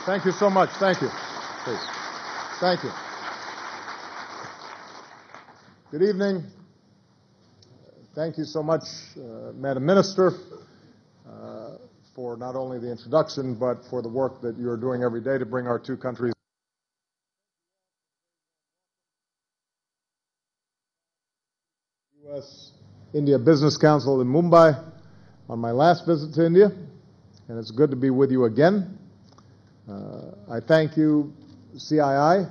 Thank you so much. Thank you. Please. Thank you. Good evening. Thank you so much, Madam Minister, for not only the introduction, but for the work that you're doing every day to bring our two countries. U.S.-India Business Council in Mumbai on my last visit to India, and it's good to be with you again. I thank you, CII,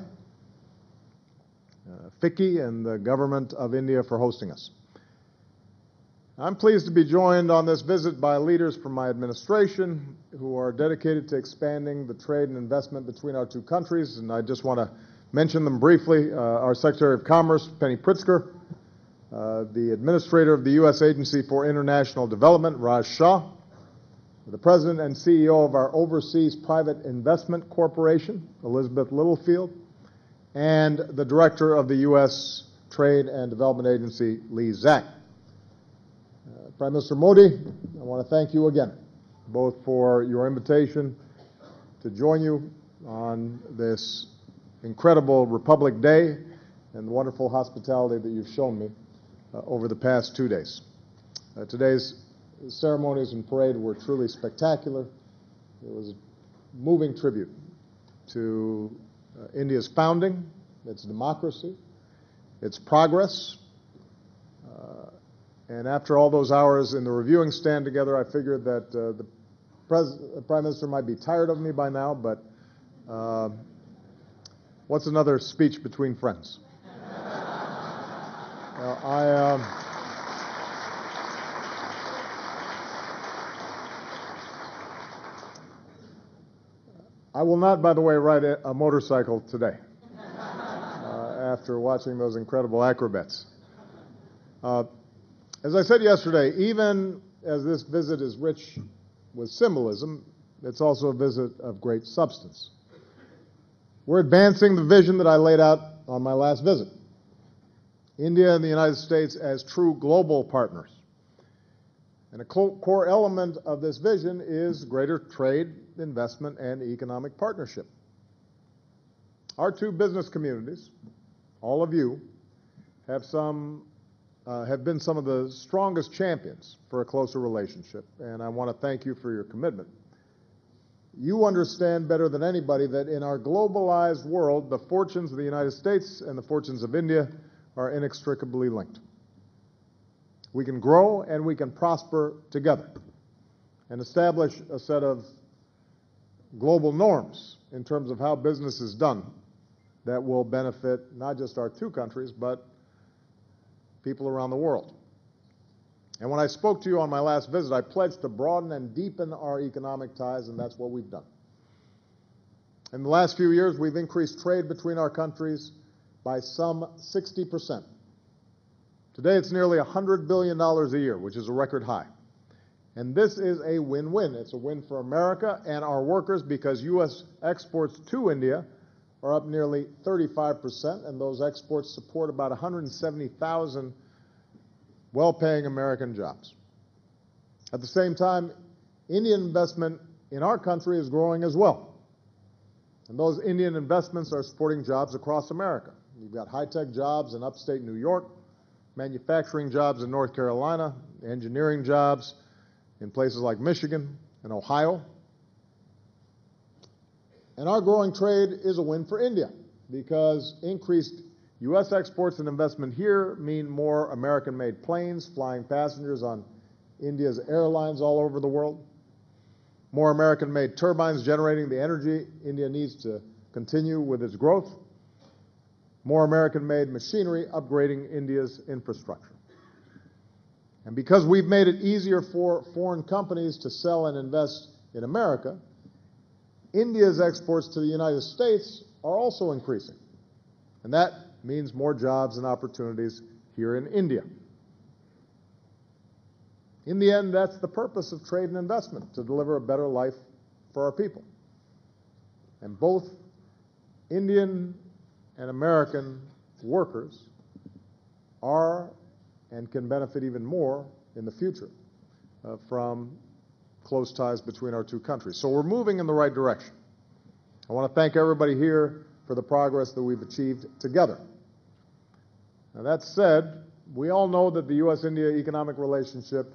FICCI, and the Government of India for hosting us. I'm pleased to be joined on this visit by leaders from my administration who are dedicated to expanding the trade and investment between our two countries, and I just want to mention them briefly. Our Secretary of Commerce, Penny Pritzker, the Administrator of the U.S. Agency for International Development, Raj Shah, the President and CEO of our Overseas Private Investment Corporation, Elizabeth Littlefield, and the Director of the U.S. Trade and Development Agency, Lee Zack. Prime Minister Modi, I want to thank you again, both for your invitation to join you on this incredible Republic Day and the wonderful hospitality that you've shown me over the past 2 days. Today's ceremonies and parade were truly spectacular. It was a moving tribute to India's founding, its democracy, its progress. And after all those hours in the reviewing stand together, I figured that the Prime Minister might be tired of me by now, but what's another speech between friends? I will not, by the way, ride a motorcycle today after watching those incredible acrobats. As I said yesterday, even as this visit is rich with symbolism, it's also a visit of great substance. We're advancing the vision that I laid out on my last visit. India and the United States as true global partners. And a core element of this vision is greater trade, investment, and economic partnership. Our two business communities, all of you, have been some of the strongest champions for a closer relationship, and I want to thank you for your commitment. You understand better than anybody that in our globalized world, the fortunes of the United States and the fortunes of India are inextricably linked. We can grow and we can prosper together and establish a set of global norms in terms of how business is done that will benefit not just our two countries, but people around the world. And when I spoke to you on my last visit, I pledged to broaden and deepen our economic ties, and that's what we've done. In the last few years, we've increased trade between our countries by some 60%. Today, it's nearly $100 billion a year, which is a record high. And this is a win-win. It's a win for America and our workers because U.S. exports to India are up nearly 35%, and those exports support about 170,000 well-paying American jobs. At the same time, Indian investment in our country is growing as well. And those Indian investments are supporting jobs across America. You've got high-tech jobs in upstate New York, manufacturing jobs in North Carolina, engineering jobs in places like Michigan and Ohio. And our growing trade is a win for India because increased U.S. exports and investment here mean more American-made planes flying passengers on India's airlines all over the world, more American-made turbines generating the energy India needs to continue with its growth, more American-made machinery upgrading India's infrastructure. And because we've made it easier for foreign companies to sell and invest in America, India's exports to the United States are also increasing. And that means more jobs and opportunities here in India. In the end, that's the purpose of trade and investment, to deliver a better life for our people. And both Indian and American workers are and can benefit even more in the future from close ties between our two countries. So we're moving in the right direction. I want to thank everybody here for the progress that we've achieved together. Now, that said, we all know that the U.S.-India economic relationship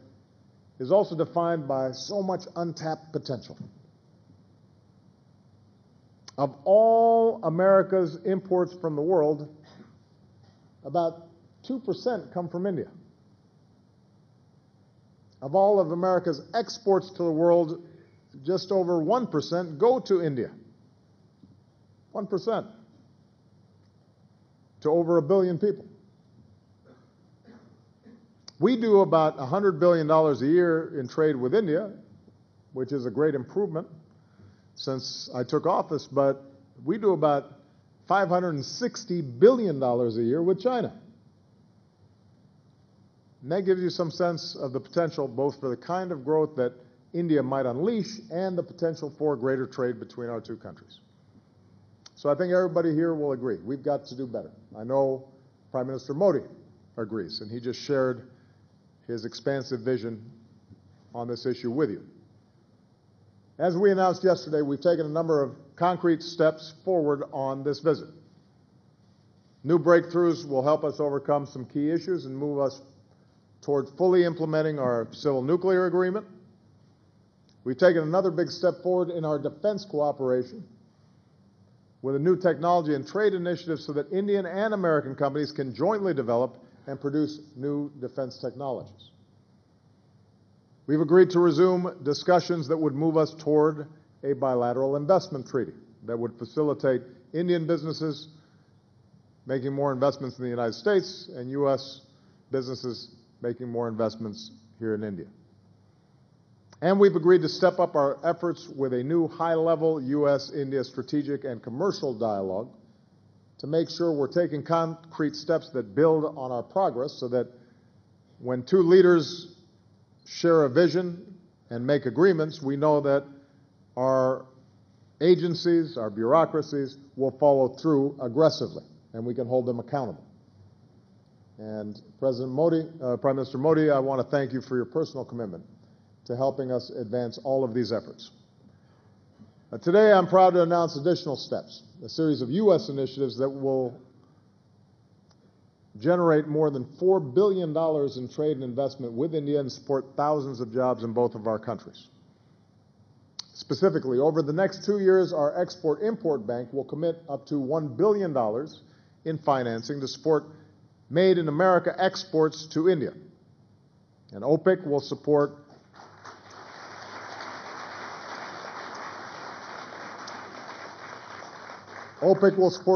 is also defined by so much untapped potential. Of all America's imports from the world, about 2% come from India. Of all of America's exports to the world, just over 1% go to India. 1% to over 1 billion people. We do about $100 billion a year in trade with India, which is a great improvement since I took office, but we do about $560 billion a year with China. And that gives you some sense of the potential both for the kind of growth that India might unleash and the potential for greater trade between our two countries. So I think everybody here will agree. We've got to do better. I know Prime Minister Modi agrees, and he just shared his expansive vision on this issue with you. As we announced yesterday, we've taken a number of concrete steps forward on this visit. New breakthroughs will help us overcome some key issues and move us toward fully implementing our civil nuclear agreement. We've taken another big step forward in our defense cooperation with a new technology and trade initiative so that Indian and American companies can jointly develop and produce new defense technologies. We've agreed to resume discussions that would move us toward a bilateral investment treaty that would facilitate Indian businesses making more investments in the United States and U.S. businesses making more investments here in India. And we've agreed to step up our efforts with a new high-level U.S.-India strategic and commercial dialogue to make sure we're taking concrete steps that build on our progress so that when two leaders share a vision and make agreements, we know that our agencies, our bureaucracies will follow through aggressively, and we can hold them accountable. And President Modi, Prime Minister Modi, I want to thank you for your personal commitment to helping us advance all of these efforts. Today, I'm proud to announce additional steps, a series of U.S. initiatives that will generate more than $4 billion in trade and investment with India and support thousands of jobs in both of our countries. Specifically, over the next 2 years, our Export-Import Bank will commit up to $1 billion in financing to support Made in America exports to India. And OPIC will support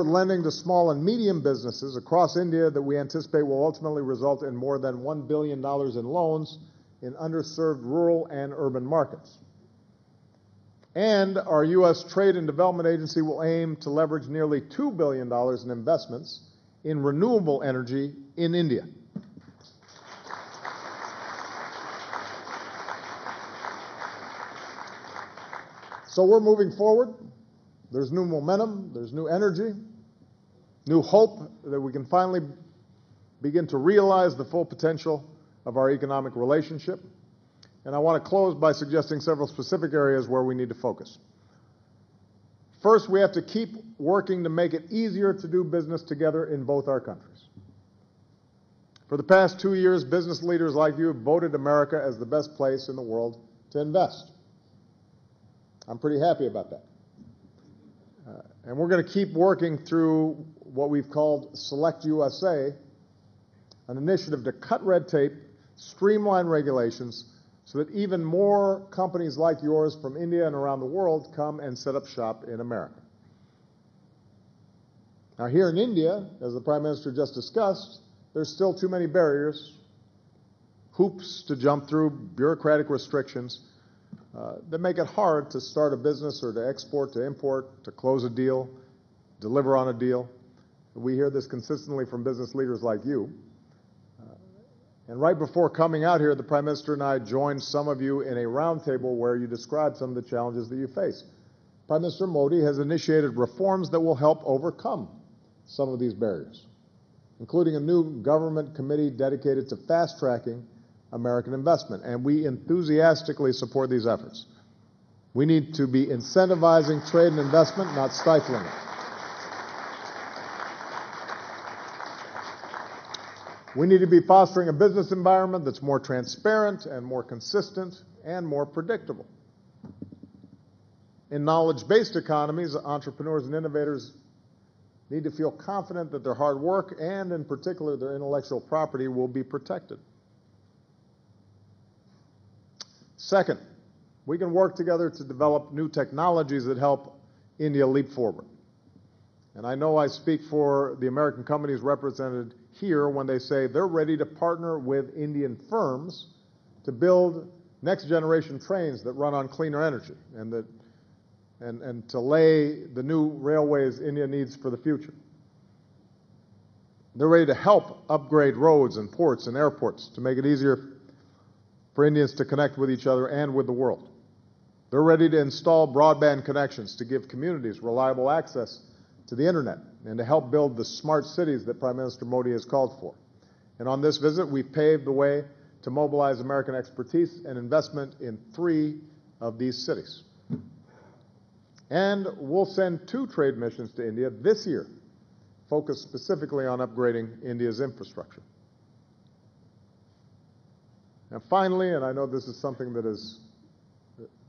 lending to small and medium businesses across India that we anticipate will ultimately result in more than $1 billion in loans in underserved rural and urban markets. And our U.S. Trade and Development Agency will aim to leverage nearly $2 billion in investments in renewable energy in India. So we're moving forward. There's new momentum, there's new energy, new hope that we can finally begin to realize the full potential of our economic relationship. And I want to close by suggesting several specific areas where we need to focus. First, we have to keep working to make it easier to do business together in both our countries. For the past 2 years, business leaders like you have voted America as the best place in the world to invest. I'm pretty happy about that. And we're going to keep working through what we've called Select USA, an initiative to cut red tape, streamline regulations, so that even more companies like yours from India and around the world come and set up shop in America. Now, here in India, as the Prime Minister just discussed, there's still too many barriers, hoops to jump through, bureaucratic restrictions that make it hard to start a business or to export, to import, to close a deal, deliver on a deal. We hear this consistently from business leaders like you. And right before coming out here, the Prime Minister and I joined some of you in a roundtable where you described some of the challenges that you face. Prime Minister Modi has initiated reforms that will help overcome some of these barriers, including a new government committee dedicated to fast-tracking American investment, and we enthusiastically support these efforts. We need to be incentivizing trade and investment, not stifling it. We need to be fostering a business environment that's more transparent and more consistent and more predictable. In knowledge-based economies, entrepreneurs and innovators need to feel confident that their hard work and, in particular, their intellectual property will be protected. Second, we can work together to develop new technologies that help India leap forward. And I know I speak for the American companies represented here when they say they're ready to partner with Indian firms to build next-generation trains that run on cleaner energy and to lay the new railways India needs for the future. They're ready to help upgrade roads and ports and airports to make it easier for Indians to connect with each other and with the world. They're ready to install broadband connections to give communities reliable access to the internet and to help build the smart cities that Prime Minister Modi has called for. And on this visit, we've paved the way to mobilize American expertise and investment in 3 of these cities. And we'll send 2 trade missions to India this year, focused specifically on upgrading India's infrastructure. And finally, and I know this is something that is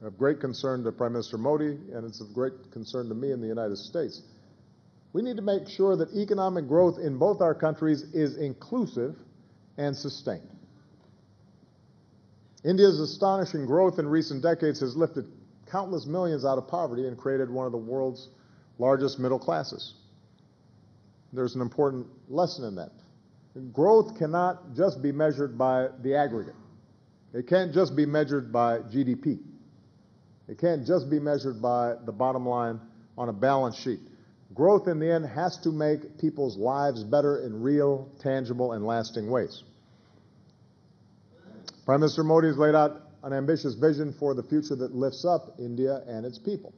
of great concern to Prime Minister Modi, and it's of great concern to me in the United States, we need to make sure that economic growth in both our countries is inclusive and sustained. India's astonishing growth in recent decades has lifted countless millions out of poverty and created one of the world's largest middle classes. There's an important lesson in that. Growth cannot just be measured by the aggregate. It can't just be measured by GDP. It can't just be measured by the bottom line on a balance sheet. Growth in the end has to make people's lives better in real, tangible, and lasting ways. Prime Minister Modi has laid out an ambitious vision for the future that lifts up India and its people.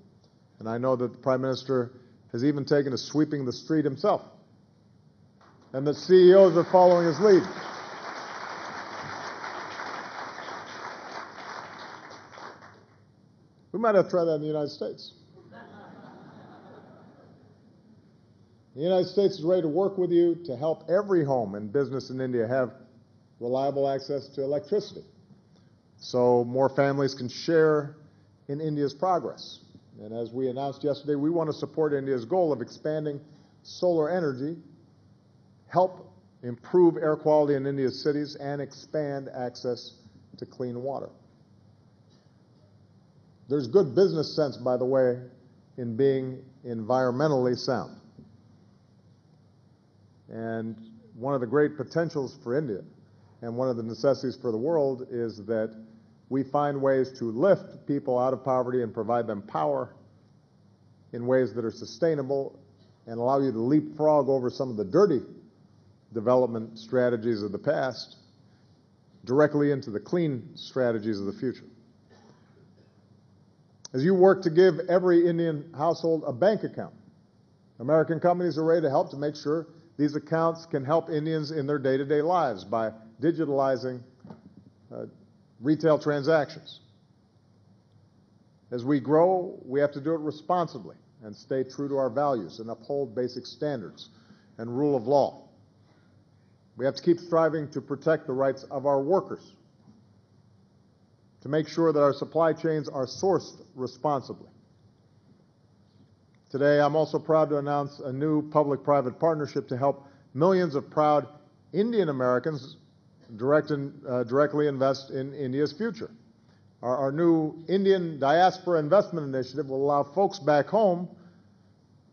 And I know that the Prime Minister has even taken to sweeping the street himself, and that CEOs are following his lead. We might have to try that in the United States. The United States is ready to work with you to help every home and business in India have reliable access to electricity, so more families can share in India's progress. And as we announced yesterday, we want to support India's goal of expanding solar energy, help improve air quality in India's cities, and expand access to clean water. There's good business sense, by the way, in being environmentally sound. And one of the great potentials for India and one of the necessities for the world is that we find ways to lift people out of poverty and provide them power in ways that are sustainable and allow you to leapfrog over some of the dirty development strategies of the past directly into the clean strategies of the future. As you work to give every Indian household a bank account, American companies are ready to help to make sure these accounts can help Indians in their day-to-day lives by digitalizing retail transactions. As we grow, we have to do it responsibly and stay true to our values and uphold basic standards and rule of law. We have to keep striving to protect the rights of our workers, to make sure that our supply chains are sourced responsibly. Today, I'm also proud to announce a new public-private partnership to help millions of proud Indian Americans directly invest in India's future. Our new Indian Diaspora investment initiative will allow folks back home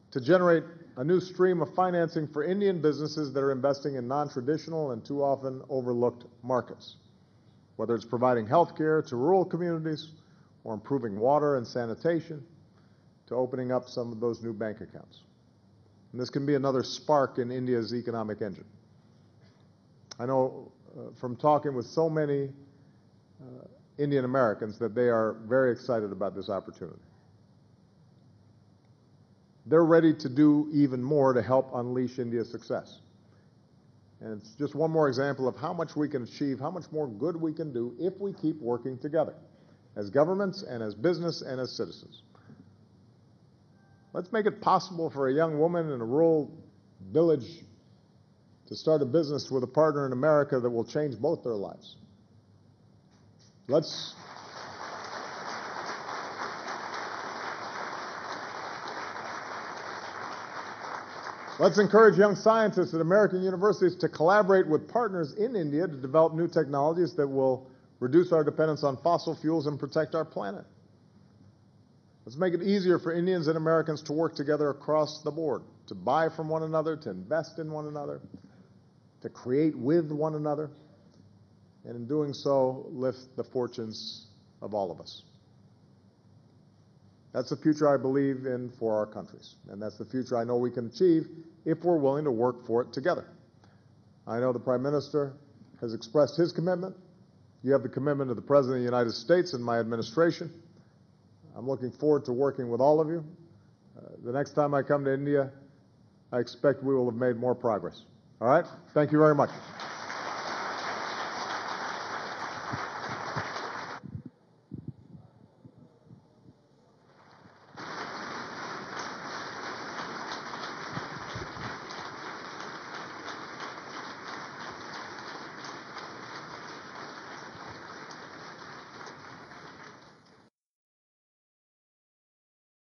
to generate a new stream of financing for Indian businesses that are investing in non-traditional and too often overlooked markets, whether it's providing health care to rural communities or improving water and sanitation, to opening up some of those new bank accounts. And this can be another spark in India's economic engine. I know from talking with so many Indian Americans that they are very excited about this opportunity. They're ready to do even more to help unleash India's success. And it's just one more example of how much we can achieve, how much more good we can do if we keep working together as governments and as business and as citizens. Let's make it possible for a young woman in a rural village to start a business with a partner in America that will change both their lives. Let's encourage young scientists at American universities to collaborate with partners in India to develop new technologies that will reduce our dependence on fossil fuels and protect our planet. Let's make it easier for Indians and Americans to work together across the board, to buy from one another, to invest in one another, to create with one another, and in doing so, lift the fortunes of all of us. That's the future I believe in for our countries, and that's the future I know we can achieve if we're willing to work for it together. I know the Prime Minister has expressed his commitment. You have the commitment of the President of the United States and my administration. I'm looking forward to working with all of you. The next time I come to India, I expect we will have made more progress. All right? Thank you very much.